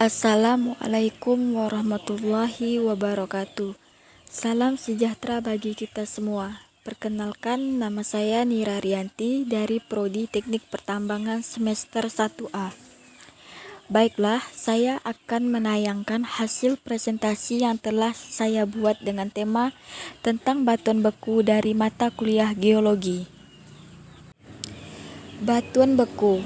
Assalamualaikum warahmatullahi wabarakatuh. Salam sejahtera bagi kita semua. Perkenalkan, nama saya Nira Rianti dari Prodi Teknik Pertambangan semester 1A. Baiklah, saya akan menayangkan hasil presentasi yang telah saya buat dengan tema tentang batuan beku dari mata kuliah geologi. Batuan beku.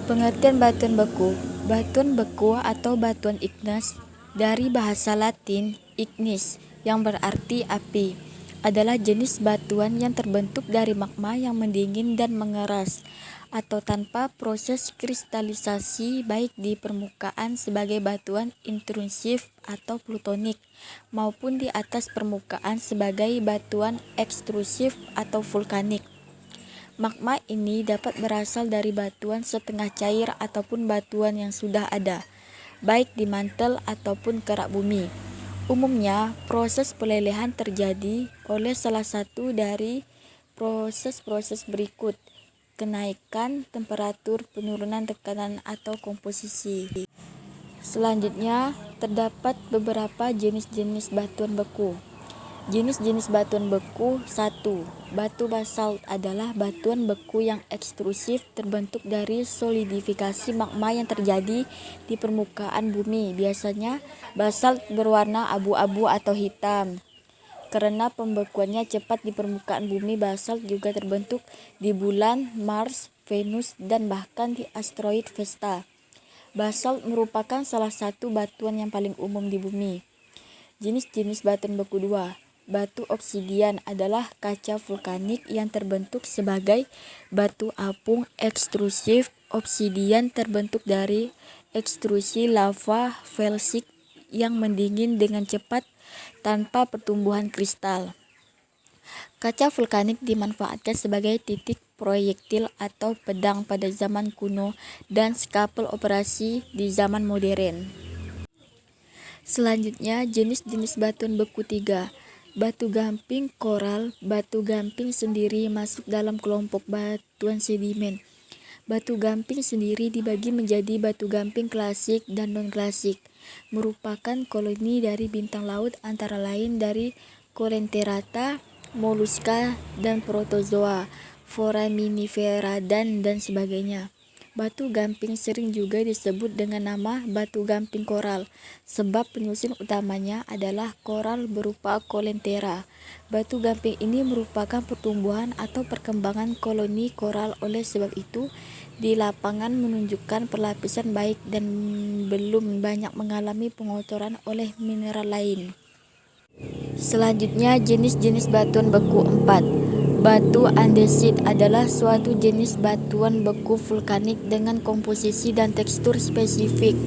Pengertian batuan beku. Batuan beku atau batuan igneous dari bahasa Latin ignis yang berarti api adalah jenis batuan yang terbentuk dari magma yang mendingin dan mengeras atau tanpa proses kristalisasi baik di permukaan sebagai batuan intrusif atau plutonik maupun di atas permukaan sebagai batuan ekstrusif atau vulkanik. Magma ini dapat berasal dari batuan setengah cair ataupun batuan yang sudah ada, baik di mantel ataupun kerak bumi. Umumnya, proses pelelehan terjadi oleh salah satu dari proses-proses berikut: kenaikan temperatur, penurunan tekanan atau komposisi. Selanjutnya, terdapat beberapa jenis-jenis batuan beku. Jenis-jenis batuan beku. 1. Batu basalt adalah batuan beku yang ekstrusif terbentuk dari solidifikasi magma yang terjadi di permukaan bumi. Biasanya basalt berwarna abu-abu atau hitam. Karena pembekuannya cepat di permukaan bumi, basalt juga terbentuk di bulan, Mars, Venus, dan bahkan di asteroid Vesta. Basalt merupakan salah satu batuan yang paling umum di bumi. Jenis-jenis batuan beku 2. Batu obsidian adalah kaca vulkanik yang terbentuk sebagai batu apung ekstrusif. Obsidian terbentuk dari ekstrusi lava felsik yang mendingin dengan cepat tanpa pertumbuhan kristal. Kaca vulkanik dimanfaatkan sebagai titik proyektil atau pedang pada zaman kuno dan skalpel operasi di zaman modern. Selanjutnya, jenis-jenis batuan beku 3. Batu gamping koral. Batu gamping sendiri masuk dalam kelompok batuan sedimen. Batu gamping sendiri dibagi menjadi batu gamping klasik dan non-klasik, merupakan koloni dari bintang laut antara lain dari Coelenterata, Mollusca, dan Protozoa, Foraminifera, dan sebagainya. Batu gamping sering juga disebut dengan nama batu gamping koral, sebab penyusun utamanya adalah koral berupa Coelentera. Batu gamping ini merupakan pertumbuhan atau perkembangan koloni koral, oleh sebab itu di lapangan menunjukkan perlapisan baik dan belum banyak mengalami pengotoran oleh mineral lain. Selanjutnya, jenis-jenis batuan beku 4. Batu andesit adalah suatu jenis batuan beku vulkanik dengan komposisi dan tekstur spesifik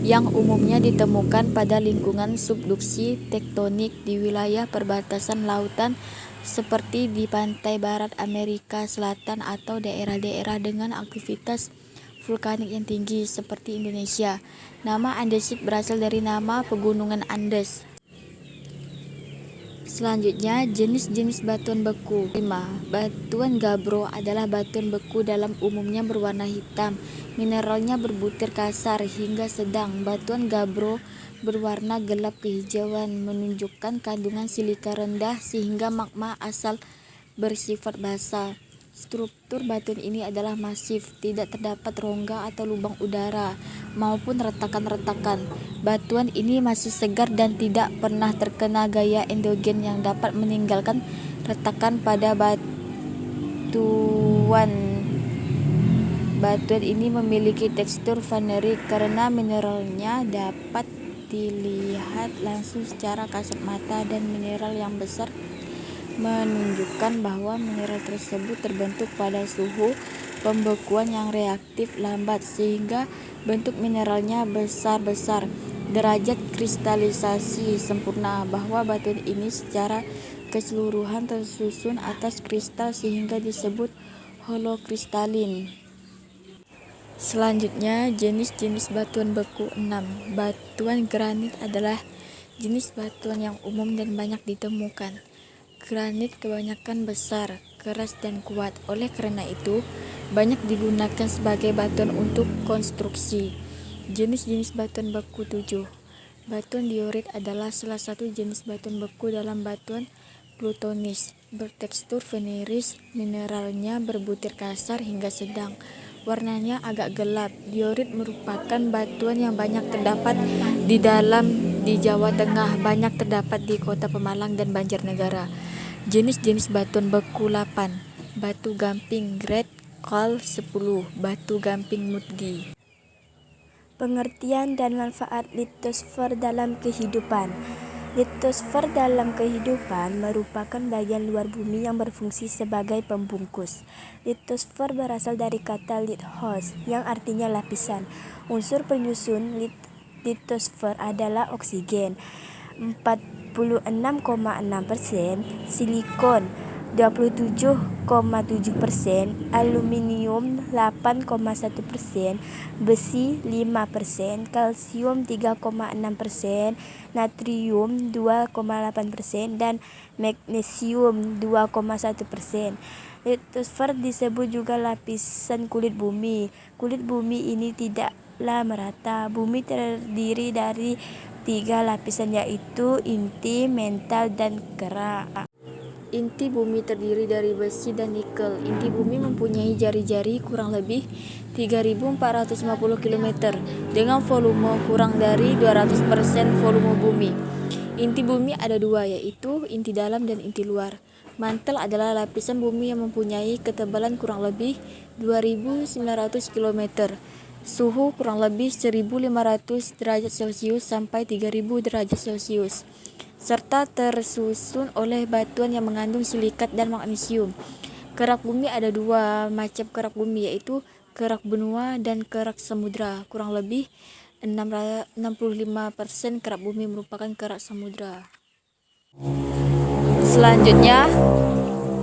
yang umumnya ditemukan pada lingkungan subduksi tektonik di wilayah perbatasan lautan seperti di pantai barat Amerika Selatan atau daerah-daerah dengan aktivitas vulkanik yang tinggi seperti Indonesia. Nama andesit berasal dari nama pegunungan Andes. Selanjutnya, jenis-jenis batuan beku 5. Batuan gabbro adalah batuan beku dalam umumnya berwarna hitam. Mineralnya berbutir kasar hingga sedang. Batuan gabbro berwarna gelap kehijauan, menunjukkan kandungan silika rendah sehingga magma asal bersifat basal. Struktur batuan ini adalah masif, tidak terdapat rongga atau lubang udara maupun retakan-retakan. Batuan ini masih segar dan tidak pernah terkena gaya endogen yang dapat meninggalkan retakan pada batuan. Batuan ini memiliki tekstur vanerik karena mineralnya dapat dilihat langsung secara kasat mata, dan mineral yang besar menunjukkan bahwa mineral tersebut terbentuk pada suhu pembekuan yang reaktif lambat sehingga bentuk mineralnya besar-besar. Derajat kristalisasi sempurna bahwa batuan ini secara keseluruhan tersusun atas kristal sehingga disebut holokristalin. Selanjutnya, jenis-jenis batuan beku 6. Batuan granit adalah jenis batuan yang umum dan banyak ditemukan. Granit kebanyakan besar, keras, dan kuat. Oleh karena itu, banyak digunakan sebagai batuan untuk konstruksi. Jenis-jenis batuan beku 7. Batuan diorit adalah salah satu jenis batuan beku dalam batuan plutonis. Bertekstur veneris, mineralnya berbutir kasar hingga sedang. Warnanya agak gelap. Diorit merupakan batuan yang banyak terdapat di Jawa Tengah, banyak terdapat di Kota Pemalang dan Banjarnegara. Jenis-jenis batuan beku 8. Batu gamping grade Kol 10. Batu gamping Mutgi. Pengertian dan manfaat litosfer dalam kehidupan. Litosfer dalam kehidupan merupakan bagian luar bumi yang berfungsi sebagai pembungkus. Litosfer berasal dari kata lithos yang artinya lapisan. Unsur penyusun litosfer adalah oksigen 46,6%, silikon 27,7%, aluminium 8,1%, besi 5%, kalsium 3,6%, natrium 2,8%, dan magnesium 2,1%. Litosfer disebut juga lapisan kulit bumi. Kulit bumi ini tidaklah merata. Bumi terdiri dari 3 lapisan, yaitu inti, mantel, dan kerak. Inti bumi terdiri dari besi dan nikel. Inti bumi mempunyai jari-jari kurang lebih 3.450 km dengan volume kurang dari 200% volume bumi. Inti bumi ada dua, yaitu inti dalam dan inti luar. Mantel adalah lapisan bumi yang mempunyai ketebalan kurang lebih 2.900 km. Suhu kurang lebih 1.500 derajat Celcius sampai 3.000 derajat Celcius. Serta tersusun oleh batuan yang mengandung silikat dan magnesium. Kerak bumi ada dua macam kerak bumi, yaitu kerak benua dan kerak samudra. Kurang lebih 65% kerak bumi merupakan kerak samudra. Selanjutnya,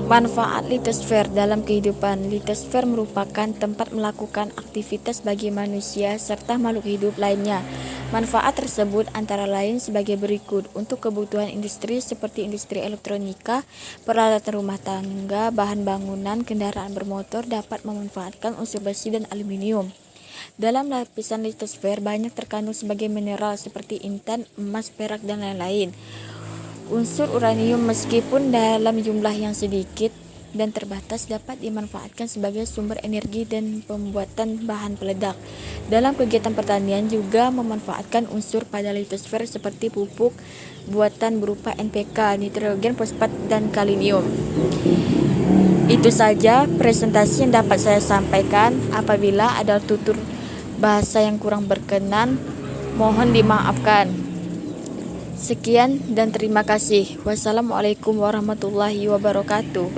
manfaat litosfer dalam kehidupan. Litosfer merupakan tempat melakukan aktivitas bagi manusia serta makhluk hidup lainnya. Manfaat tersebut antara lain sebagai berikut. Untuk kebutuhan industri seperti industri elektronika, peralatan rumah tangga, bahan bangunan, kendaraan bermotor dapat memanfaatkan unsur besi dan aluminium. Dalam lapisan litosfer banyak terkandung sebagai mineral seperti intan, emas, perak, dan lain-lain. Unsur uranium meskipun dalam jumlah yang sedikit dan terbatas dapat dimanfaatkan sebagai sumber energi dan pembuatan bahan peledak. Dalam kegiatan pertanian juga memanfaatkan unsur pada litosfer seperti pupuk buatan berupa NPK, nitrogen, fosfat, dan kalinium. Itu saja presentasi yang dapat saya sampaikan. Apabila ada tutur bahasa yang kurang berkenan, mohon dimaafkan. Sekian dan terima kasih. Wassalamualaikum warahmatullahi wabarakatuh.